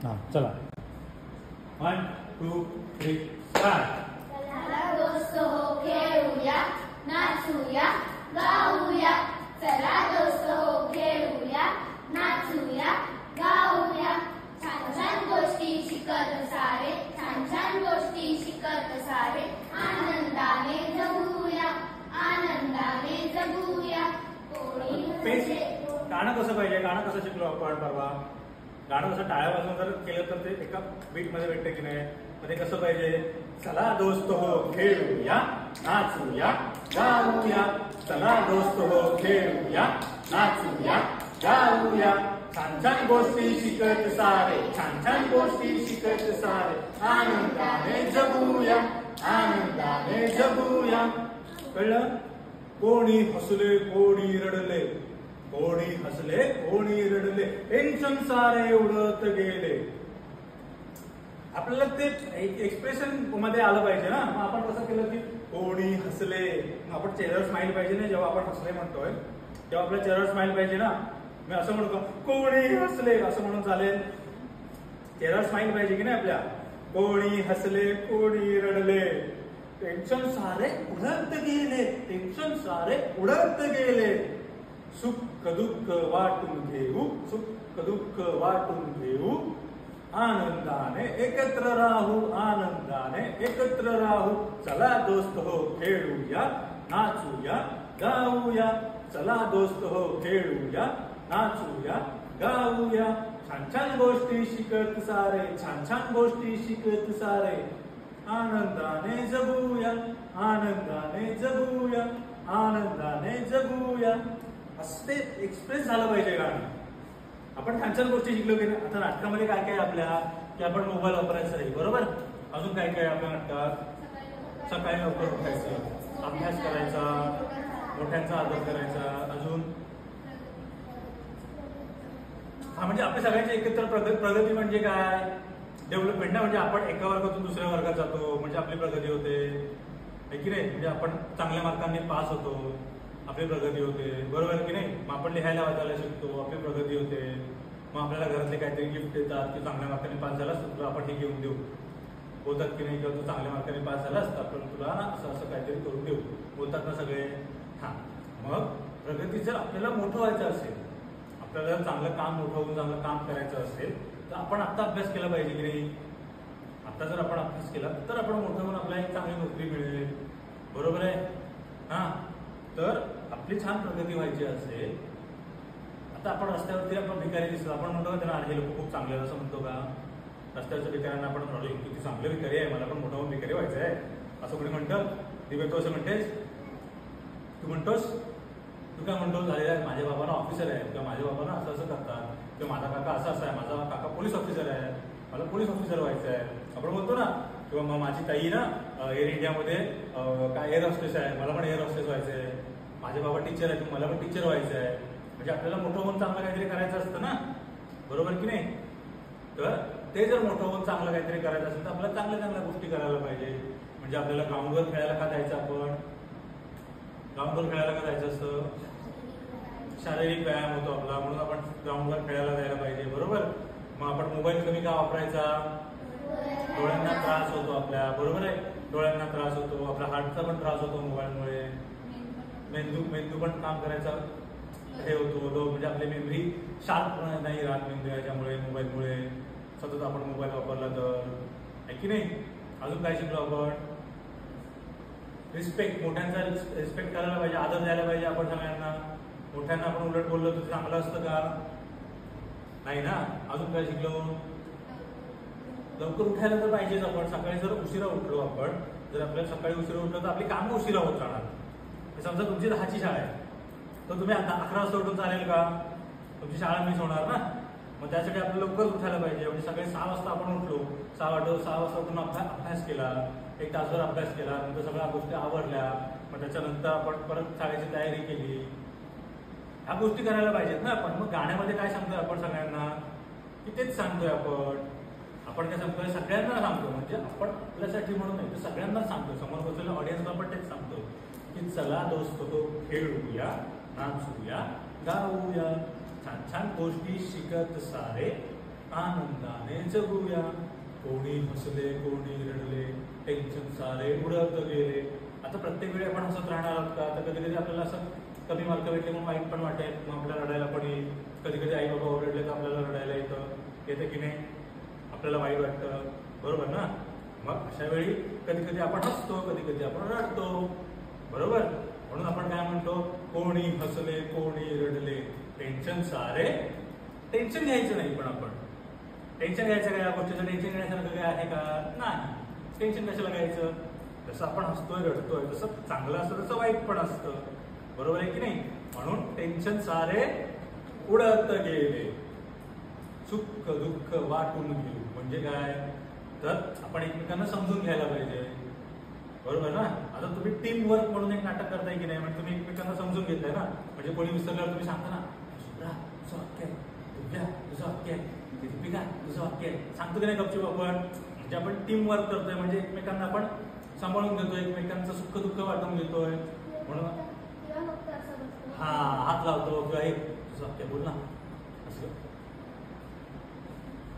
हां चला 1 2 3 स्टार्ट. चला दोस्त हो खेळूया, नाचूया, गाऊया. चला दोस्त हो खेळूया, नाचूया, गाऊया. छान छान गोष्टी शिकत सारे, छान छान गोष्टी शिकत सारे. आनंदाने जगूया, आनंदाने जगूया. गाणं कसं पाहिजे, गाणं कसं शिकलो आपण परवा. गाणं कसं टाळ्या वाजवून जर केलं तर ते एका बीट मध्ये भेटतं की नाही. मग ते कसं पाहिजे, चला दोस्त हो खेळूया, नाचूया, गाऊया. चला दोस्त हो खेळूया, नाचूया, गाऊया. छान छान गोष्टी शिकत सारे, छान छान गोष्टी शिकत सारे. आनंदाने जगूया, आनंदाने जगूया. कळलं. कोणी हसले कोणी रडले, कोणी हसले कोणी रडले. टेन्शन सारे उडत गेले. आपल्याला ते एक्सप्रेशन मध्ये आलं पाहिजे ना. मग आपण कसं केलं की कोणी हसले, आपण चेहऱ्यावर स्माइल पाहिजे ना. जेव्हा आपण हसले म्हणतोय तेव्हा आपल्या चेहऱ्यावर स्माइल पाहिजे ना. मी असं म्हणतो कोणी हसले असं म्हणून चालेल. चेहऱ्यावर स्माइल पाहिजे की नाही आपल्या. कोणी हसले कोणी रडले, टेन्शन सारे उडत गेले, टेन्शन सारे उडत गेले. सुख दुःख वाटून घेऊ, सुख दुःख वाटून घेऊ. आनंदाने एकत्र राहू, आनंदाने एकत्र राहू. चला दोस्त हो खेळूया, नाचूया, गाऊया. चला दोस्त हो खेळूया, नाचूया, गाऊया. छान छान गोष्टी शिकत सारे, छान छान गोष्टी शिकत सारे. आनंदाने जगूया, आनंदाने जगूया, आनंदाने जगूया. असं ते एक्सप्रेस झालं पाहिजे गाणं. आपण छान छान गोष्टी शिकलो की नाही. आता नाटकामध्ये काय काय आपल्या की आपण मोबाईल वापरायचा नाही, बरोबर. अजून काय काय आपल्या नाटकात, सकाळी लवकर उठायचं, अभ्यास करायचा, मोठ्यांचा आदर करायचा. अजून हा म्हणजे आपल्या सगळ्यांची एकत्र प्रगती म्हणजे काय, डेव्हलपमेंट ना. म्हणजे आपण एका वर्गातून दुसऱ्या वर्गात जातो म्हणजे आपली प्रगती होते, आहे की नाही. म्हणजे आपण चांगल्या मार्कांनी पास होतो, आपली प्रगती होते, बरोबर की नाही. मग आपण लिहायला वाचायला शिकतो, आपली प्रगती होते. मग आपल्याला घरातले काहीतरी गिफ्ट देतात की चांगल्या मार्काने पास झालास तर तुला आपण हे घेऊन देऊ, बोलतात की नाही. किंवा तू चांगल्या मार्काने पास झालास तर आपण तुला असं असं काहीतरी करून देऊ, बोलतात ना सगळे. हा मग प्रगती जर आपल्याला मोठं व्हायचं असेल, आपल्याला चांगलं काम मोठं होऊन चांगलं काम करायचं असेल तर आपण आता अभ्यास केला पाहिजे की नाही. आता जर आपण अभ्यास केला तर आपण मोठं होऊन आपल्याला एक चांगली नोकरी मिळेल, बरोबर आहे. हा तर आपली छान प्रगती व्हायची असेल. आता आपण रस्त्यावरती आपण भिकारी दिसतो, आपण म्हणतो का त्यांना हे लोक खूप चांगले आहेत असं म्हणतो का. रस्त्यावरच्या भिकाऱ्यांना आपण म्हणतो किती चांगले भिकारी आहे, मला पण मोठा होऊन भिकारी व्हायचं आहे असं कोणी म्हणतं. दिव्य तू असं म्हणतेस, तू म्हणतोस, तू काय म्हणतो झालेला आहे माझ्या बाबांना ऑफिसर आहे, किंवा माझ्या बाबांना असं असं करतात, किंवा माझा काका असा असा आहे, माझा काका पोलीस ऑफिसर आहे, मला पोलीस ऑफिसर व्हायचं आहे आपण म्हणतो ना. किंवा मग माझी ताई ना एअर इंडियामध्ये काय एअर हॉस्टेस आहे, मला पण एअर हॉस्टेस व्हायचं आहे. माझे बाबा टीचर आहे, मला पण टीचर व्हायचं आहे. म्हणजे आपल्याला मोठं होऊन चांगलं काहीतरी करायचं असतं ना, बरोबर की नाही. तर ते जर मोठं होऊन चांगलं काहीतरी करायचं असेल तर आपल्याला चांगल्या चांगल्या गोष्टी करायला पाहिजे. म्हणजे आपल्याला ग्राउंडवर खेळायला का जायचं, आपण ग्राउंडवर खेळायला का जायचं असतं, शारीरिक व्यायाम होतो आपला, म्हणून आपण ग्राउंडवर खेळायला जायला पाहिजे, बरोबर. मग आपण मोबाईल कमी का वापरायचा, डोळ्यांना त्रास होतो आपल्या, बरोबर आहे. डोळ्यांना त्रास होतो, आपल्या हार्टचा पण त्रास होतो मोबाईलमुळे. मेंदू पण काम करायचा हे होतो, म्हणजे आपली मेमरी शार्प नाही राहत मेंदू याच्यामुळे, मोबाईलमुळे. सतत आपण मोबाईल वापरला तर, आहे की नाही. अजून काय शिकलो आपण, रिस्पेक्ट, मोठ्यांचा रिस्पेक्ट करायला पाहिजे, आदर द्यायला पाहिजे आपण सगळ्यांना. मोठ्यांना आपण उलट बोललो तर चांगलं असतं का, नाही ना. अजून काय शिकलो, लवकर उठायला तर पाहिजेच आपण. सकाळी जर उशिरा उठलो आपण, जर आपल्याला सकाळी उशिरा उठलो तर आपली कामं उशिरा होत राहणार. समजा तुमची 10ची शाळा आहे तर तुम्ही आता 11 वाजता उठून चालेल का, तुमची शाळा मिस होणार ना. मग त्यासाठी आपल्याला लवकर उठायला पाहिजे. म्हणजे सकाळी 6 वाजता आपण उठलो, 6 वाजता उठून अभ्यास केला, 1 तासभर अभ्यास केला, नंतर सगळ्या गोष्टी आवडल्या, मग त्याच्यानंतर आपण परत शाळेची तयारी केली. ह्या गोष्टी करायला पाहिजेत ना आपण. मग गाण्यामध्ये काय सांगतोय आपण सगळ्यांना, की तेच सांगतोय आपण काय सांगतोय, सगळ्यांना सांगतो. म्हणजे आपण आपल्यासाठी म्हणून नाही तर सगळ्यांना सांगतोय, समोर बसलेल्या ऑडियन्सला आपण तेच सांगतोय की चला दोस्त हो खेळूया, नाचूया, गाऊया. छान छान गोष्टी शिकत सारे, आनंदाने जगूया. कोणी हसले कोणी रडले टेन्शन सारे उडत गेले. आता प्रत्येक वेळी आपण हसत राहणार आहोत का? तर कधी कधी आपल्याला असं कमी मार्क भेटले म्हणून वाईट पण वाटेल, मग आपल्याला रडायला पण येईल. कधी कधी आई बाबा ओरडले तर आपल्याला रडायला येतं की नाही? आपल्याला वाईट वाटतं, बरोबर ना? मग अशा वेळी कधी कधी आपण हसतो, कधी कधी आपण रडतो, बरोबर? म्हणून आपण काय म्हणतो? कोणी हसले कोणी रडले टेन्शन सारे. टेन्शन घ्यायचं नाही, पण आपण टेन्शन घ्यायचं का? या गोष्टीचं टेन्शन घेण्यासारखं काय आहे का? नाही. टेन्शन कशाला घ्यायचं? जसं आपण हसतोय रडतोय तसं चांगलं असतं तसं वाईट पण असतं, बरोबर आहे की नाही? म्हणून टेन्शन सारे उडत गेले, सुख दुःख वाटून घेऊ. म्हणजे काय? तर आपण एकमेकांना समजून घ्यायला पाहिजे, बरोबर ना? आता तुम्ही टीम वर्क म्हणून एक नाटक करताय की नाही? म्हणजे तुम्ही एकमेकांना समजून घेताय ना. म्हणजे कोणी विसरल्यावर तुम्ही सांगता ना, सुब्रा तुझं वाक्य आहे, तुझ्या तुझं वाक्य आहे, दीपिका तुझं वाक्य आहे, सांगतो की नाही गपचूप आपण? म्हणजे आपण टीम वर्क करतोय, म्हणजे एकमेकांना आपण सांभाळून घेतोय, एकमेकांचं सुख दुःख वाटून घेतोय. म्हणून हा हात लावतो किंवा हे तुझं वाक्य बोल ना, असं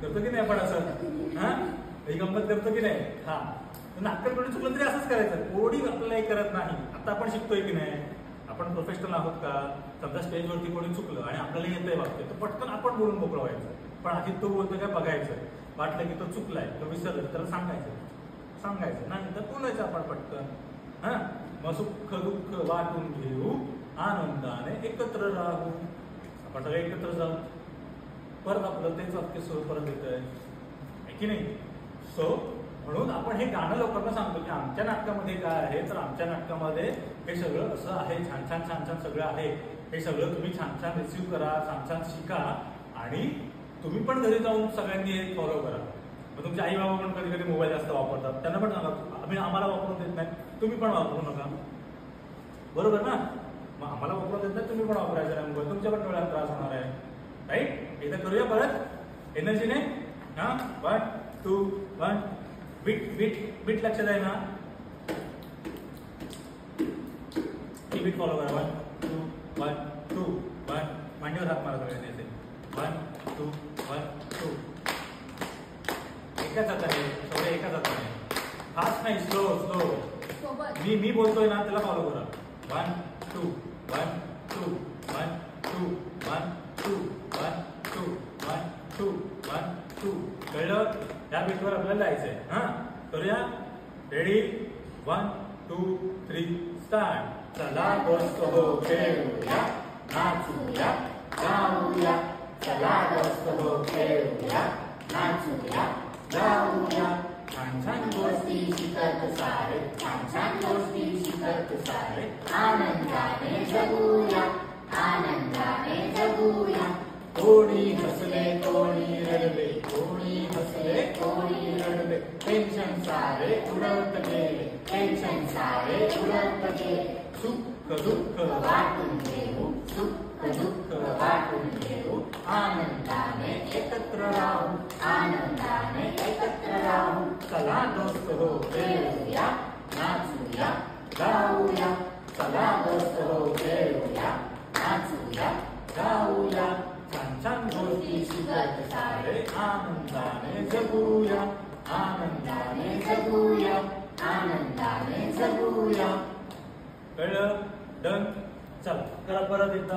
करतो की नाही आपण? असं हा ही गंमत करतो की नाही? हा नाटक कोणी चुकलं तरी असंच करायचं, कोणी आपल्याला करत नाही. आता आपण शिकतोय की नाही? आपण प्रोफेशनल आहोत का? समजा स्टेजवरती कोणी चुकलं आणि आपल्याला येतंय वाक्य, तर पटकन आपण बोलून मोकळं व्हायचं. पण आधी तो बोलतोय काय बघायचं, वाटलं की तो चुकलाय, तो विसरला त्याला सांगायचं नाही तर बोलायचं आपण पटकन. हा मग सुख दुःख वाटून घेऊ, आनंदाने एकत्र राहू. आपण सगळे एकत्र जाऊ. परत आपलं तेच वाक्य सुरू परत येत आहे की नाही? सो म्हणून आपण हे गाणं लोकांना सांगतो की आमच्या नाटकामध्ये काय आहे, तर आमच्या नाटकामध्ये हे सगळं असं आहे, छान छान छान छान सगळं आहे. हे सगळं तुम्ही छान छान रिसीव्ह करा, छान छान शिका आणि तुम्ही पण घरी जाऊन सगळ्यांनी हे फॉलो करा. मग तुमचे आई बाबा पण कधी कधी मोबाईल जास्त वापरतात, त्यांना पण सांगा आम्हाला वापरून देत नाही, तुम्ही पण वापरू नका, बरोबर ना? मग आम्हाला वापरून देत नाही, तुम्ही पण वापरायचं नाही मोबाईल, तुमच्या पण डोळ्यात त्रास होणार आहे, राईट? एकदा करूया परत एनर्जीने. हा 1 2 1 बीट बीट बीट लक्षात आहे ना? ती बीट फॉलो करा. 1 2 1 2 1 मांडीवर हात मारा सगळ्यांनी. 1 2 1 2 एकाच हाताने, सगळे एकाच हाताने, फास्ट नाही, स्लो स्लो. मी बोलतोय ना त्याला फॉलो करा. 1 2 1 2 1 2 1 2 1 2 1 2 1 2. कळलं? या बीटवर आपल्याला जायचंय. हा करूया. रेडी? 1 2 3 स्टार्ट. चला दोस्त हो खेळूया, नाचूया गाऊया. चला दोस्त हो खेळूया, नाचूया गाऊया. छान छान गोष्टी शिकत सारे, छान छान गोष्टी शिकत सारे. आनंदाने जगूया, आनंदाने जगूया. कोणी हसले कोणी रडले, कोणी हसले कोणी रडले. टेन्शन सारे उडत गेले, टेन्शन सारे उडत गेले. सुख दुःख वाटून घेऊ, सुख दुःख वाटून घेऊ. आनंदाने एकत्र राहू, आनंदाने एकत्र राहू. चला दोस्त हो खेळूया, नाचूया गाऊया. चला दोस्त हो खेळूया, नाचूया गाऊया. छान छान गोष्टी शिकत सारे. आनंदाने जगूया, आनंदाने जगूया, आनंदाने जगूया. कळलं? डन. चला करा परत एकदा.